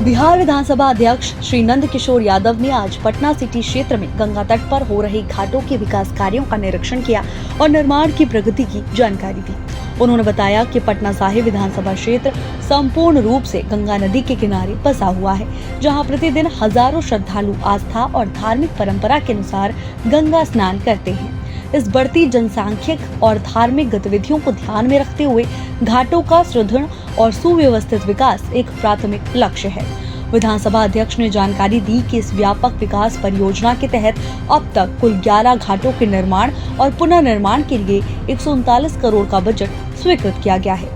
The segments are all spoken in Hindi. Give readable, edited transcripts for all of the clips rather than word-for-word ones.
बिहार विधानसभा अध्यक्ष श्री नंद किशोर यादव ने आज पटना सिटी क्षेत्र में गंगा तट पर हो रहे घाटों के विकास कार्यों का निरीक्षण किया और निर्माण की प्रगति की जानकारी दी। उन्होंने बताया कि पटना साहिब विधानसभा क्षेत्र संपूर्ण रूप से गंगा नदी के किनारे बसा हुआ है, जहां प्रतिदिन हजारों श्रद्धालु आस्था और धार्मिक परंपरा के अनुसार गंगा स्नान करते हैं। इस बढ़ती जनसांख्यिक और धार्मिक गतिविधियों को ध्यान में रखते हुए घाटों का सुदृढ़ और सुव्यवस्थित विकास एक प्राथमिक लक्ष्य है। विधानसभा अध्यक्ष ने जानकारी दी कि इस व्यापक विकास परियोजना के तहत अब तक कुल 11 घाटों के निर्माण और पुनर्निर्माण के लिए 139 करोड़ का बजट स्वीकृत किया गया है।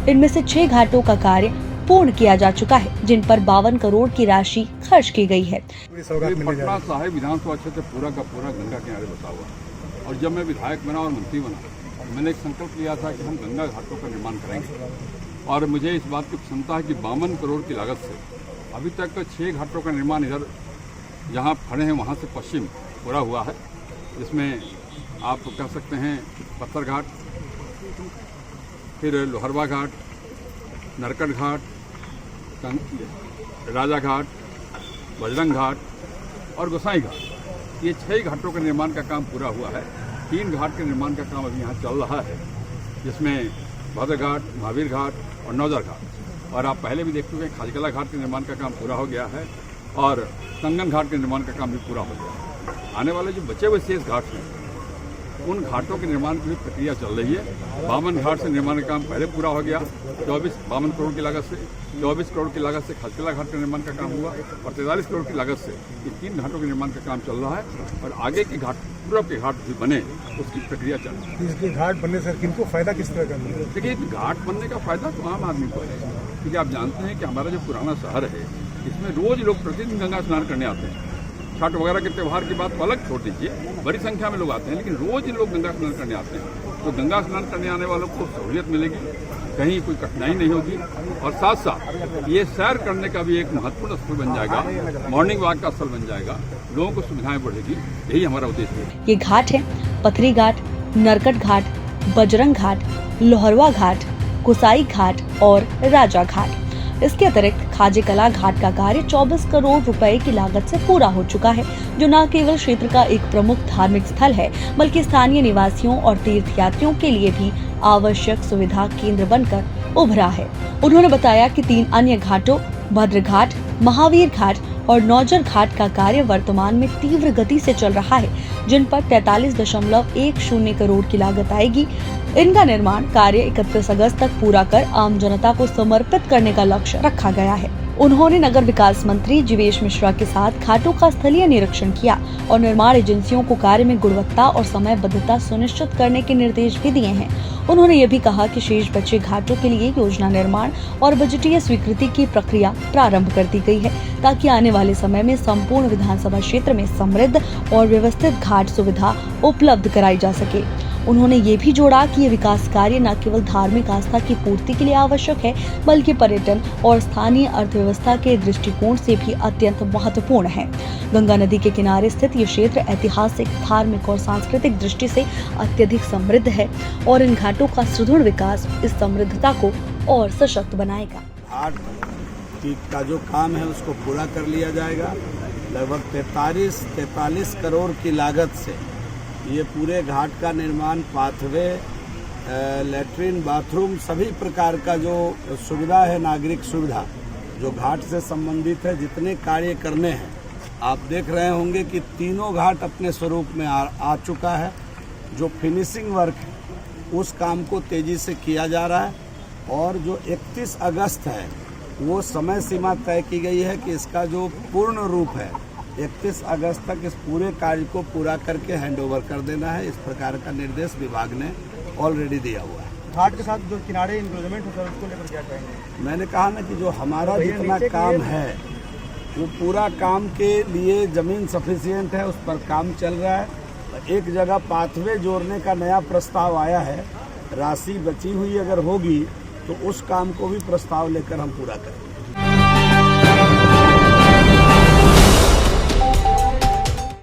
इनमें से 6 घाटों का कार्य पूर्ण किया जा चुका है, जिन पर 52 करोड़ की राशि खर्च की गई है। पटना साहिब विधानसभा क्षेत्र पूरा का पूरा गंगा किनारे बसा हुआ है और जब मैं विधायक बना और मंत्री बना, मैंने एक संकल्प लिया था कि हम गंगा घाटों का निर्माण करेंगे और मुझे इस बात की प्रसन्नता है कि 52 करोड़ की लागत से अभी तक 6 घाटों का निर्माण इधर जहाँ खड़े हैं वहाँ से पश्चिम पूरा हुआ है। जिसमें आप कह सकते हैं पत्थर घाट, फिर लोहरवा घाट, नरकट घाट, राजा घाट, बजरंग घाट और गोसाई घाट, ये 6 घाटों के निर्माण का काम पूरा हुआ है। 3 घाट के निर्माण का काम अभी यहाँ चल रहा है, जिसमें भद्र घाट, महावीर घाट और नौजर घाट। और आप पहले भी देख चुके हैं खाजकला घाट के निर्माण का काम पूरा हो गया है और कंगन घाट के निर्माण का काम भी पूरा हो गया है। आने वाले जो बचे हुए शेष घाट हैं, उन घाटों के निर्माण की भी प्रक्रिया चल रही है। 52 घाट से निर्माण का काम पहले पूरा हो गया, 52 करोड़ की लागत से। 24 करोड़ की लागत से खाजकला घाट का निर्माण का काम हुआ और 43 करोड़ की लागत से ये 3 घाटों के निर्माण का काम चल रहा है और आगे के घाट पूर्व के घाट भी बने, उसकी प्रक्रिया चल रही है। इसके घाट बनने से किनको फायदा किस तरह का मिलेगा? देखिए, घाट बनने का फायदा तो आम आदमी को है, क्योंकि आप जानते हैं कि हमारा जो पुराना शहर है, इसमें रोज लोग प्रतिदिन गंगा स्नान करने आते हैं। छठ वगैरह के त्यौहार की बात अलग छोड़ दीजिए, बड़ी संख्या में लोग आते हैं, लेकिन रोज लोग गंगा स्नान करने आते हैं। तो गंगा स्नान करने आने वालों को सहूलियत मिलेगी, कहीं कोई कठिनाई नहीं होगी और साथ साथ ये सैर करने का भी एक महत्वपूर्ण स्थल बन जाएगा, मॉर्निंग वॉक का स्थल बन जाएगा, लोगों को सुविधाएं बढ़ेगी। यही हमारा उद्देश्य है। ये घाट है पथरी घाट, नरकट घाट, बजरंग घाट, लोहरवा घाट, गोसाई घाट और राजा घाट। इसके अतिरिक्त खाजेकला घाट का कार्य 24 करोड़ रुपए की लागत से पूरा हो चुका है, जो न केवल क्षेत्र का एक प्रमुख धार्मिक स्थल है, बल्कि स्थानीय निवासियों और तीर्थयात्रियों के लिए भी आवश्यक सुविधा केंद्र बनकर उभरा है। उन्होंने बताया कि 3 अन्य घाटों भद्र घाट, महावीर घाट और नौजर घाट का कार्य वर्तमान में तीव्र गति से चल रहा है, जिन पर 43.10 करोड़ की लागत आएगी। इनका निर्माण कार्य 31 अगस्त तक पूरा कर आम जनता को समर्पित करने का लक्ष्य रखा गया है। उन्होंने नगर विकास मंत्री जीवेश मिश्रा के साथ घाटों का स्थलीय निरीक्षण किया और निर्माण एजेंसियों को कार्य में गुणवत्ता और समयबद्धता सुनिश्चित करने के निर्देश भी दिए हैं। उन्होंने ये भी कहा कि शेष बचे घाटों के लिए योजना निर्माण और बजटीय स्वीकृति की प्रक्रिया प्रारंभ कर दी गई है, ताकि आने वाले समय में संपूर्ण विधानसभा क्षेत्र में समृद्ध और व्यवस्थित घाट सुविधा उपलब्ध कराई जा सके। उन्होंने ये भी जोड़ा कि ये विकास कार्य न केवल धार्मिक आस्था की पूर्ति के लिए आवश्यक है, बल्कि पर्यटन और स्थानीय अर्थव्यवस्था के दृष्टिकोण से भी अत्यंत महत्वपूर्ण है। गंगा नदी के किनारे स्थित ये क्षेत्र ऐतिहासिक, धार्मिक और सांस्कृतिक दृष्टि से अत्यधिक समृद्ध है और इन घाटों का सुदृढ़ विकास इस समृद्धता को और सशक्त बनाएगा। घाट का जो काम है उसको पूरा कर लिया जाएगा। लगभग 43 करोड़ की लागत से ये पूरे घाट का निर्माण, पाथवे, लैट्रिन, बाथरूम, सभी प्रकार का जो सुविधा है, नागरिक सुविधा जो घाट से संबंधित है, जितने कार्य करने हैं, आप देख रहे होंगे कि तीनों घाट अपने स्वरूप में आ चुका है। जो फिनिशिंग वर्क है उस काम को तेजी से किया जा रहा है और जो 31 अगस्त है वो समय सीमा तय की गई है कि इसका जो पूर्ण रूप है 31 अगस्त तक इस पूरे कार्य को पूरा करके हैंडओवर कर देना है। इस प्रकार का निर्देश विभाग ने ऑलरेडी दिया हुआ है। घाट के साथ जो किनारे इंक्लोजमेंट होता है उसको लेकर क्या कहेंगे? मैंने कहा ना कि जो हमारा जितना काम है वो पूरा काम के लिए जमीन सफिशिएंट है, उस पर काम चल रहा है। एक जगह पाथवे जोड़ने का नया प्रस्ताव आया है, राशि बची हुई अगर होगी तो उस काम को भी प्रस्ताव लेकर हम पूरा करेंगे।